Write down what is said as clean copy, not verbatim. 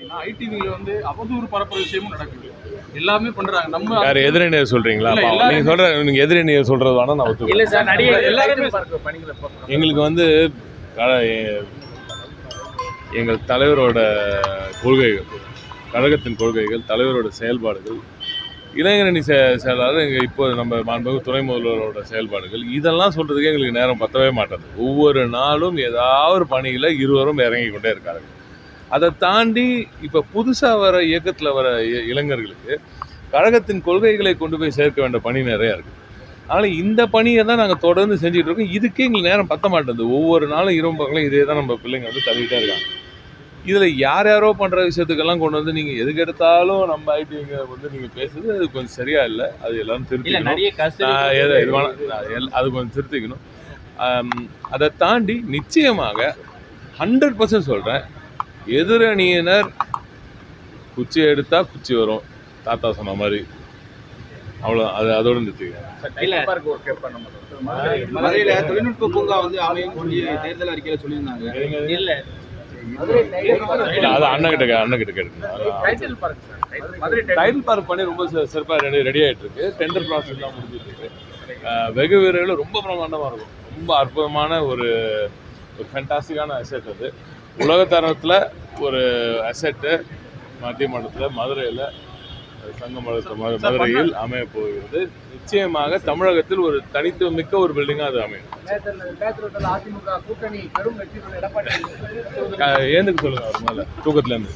பாத்தீங்கன்னா ஐடிவில வந்து அவதூறு பரப்புற விஷயமும் நடக்குது. எல்லாமே பண்றாங்க. நம்ம யார் எதிரணியர் சொல்றீங்களா? நீங்க எதிரணியர் சொல்றது வேணா நான் ஒத்துக்கிறேன். இல்ல சார், நடிகர் எல்லாருமே எங்களுக்கு வந்து எங்கள் தலைவரோட கொள்கைகள், கழகத்தின் கொள்கைகள், தலைவரோட செயல்பாடுகள், இளைஞரணி செயலாளர் எங்கள் இப்போ நம்ம மாண்புமிகு துணை முதல்வரோட செயல்பாடுகள், இதெல்லாம் சொல்கிறதுக்கே எங்களுக்கு நேரம் பத்தவே மாட்டேது. ஒவ்வொரு நாளும் ஏதாவது ஒரு பணியில் இருவரும் இறங்கி கொண்டே இருக்காங்க. அதை தாண்டி இப்போ புதுசாக வர இயக்கத்தில் வர இளைஞர்களுக்கு கழகத்தின் கொள்கைகளை கொண்டு போய் சேர்க்க வேண்டிய பணி நிறையா இருக்குது. அதனால் இந்த பணியை தான் நாங்கள் தொடர்ந்து செஞ்சுட்டு இருக்கோம். இதுக்கே எங்களுக்கு நேரம் பத்த மாட்டேது. ஒவ்வொரு நாளும் இரவு பகலும் இதே தான் நம்ம பிள்ளைங்க வந்து தள்ளிகிட்டே இருக்காங்க. இதில் யாரோ பண்ணுற விஷயத்துக்கெல்லாம் கொண்டு வந்து நீங்கள் எதுக்கு எடுத்தாலும் நம்ம ஐடிங்க வந்து நீங்கள் பேசுறது அது கொஞ்சம் சரியா இல்லை. அது எல்லாரும் திருத்திக்கணும். அது கொஞ்சம் திருத்திக்கணும். அதை தாண்டி நிச்சயமாக 100% சொல்கிறேன், எதிரணியினர் குச்சி எடுத்தா குச்சி வரும், தாத்தா சொன்ன மாதிரி. அவ்வளோ, அது அதோடு நிறுத்திக்கிறேன். தொழில்நுட்ப பூங்கா வந்து அமையும் சொல்லி தேர்தல் அறிக்கையில சொல்லியிருந்தாங்க. அது அண்ணன் கிட்ட கேட்கணும். டைட்டில் பார்க் பண்ணி ரொம்ப சிறப்பாக ரெடி ஆகிட்டு இருக்கு. டெண்டர் ப்ராசஸ் தான் முடிஞ்சிட்டு இருக்கு. வெகு விரைவில் ரொம்ப பிரமாண்டமாக இருக்கும். ரொம்ப அற்புதமான ஒரு ஃபேண்டாஸ்டிக்கான அசெட். அது உலகத்தரத்தில் ஒரு அசெட்டு மத்திய மண்டலத்தில் மதுரையில் மதுரையில் அமைய போகிறது. நிச்சயமாக தமிழகத்தில் ஒரு தனித்துவமிக்க ஒரு பில்டிங்காக அது அமையும். ஏந்துக்கு சொல்லுங்க அவர் மேலே தூக்கத்துல இருந்து.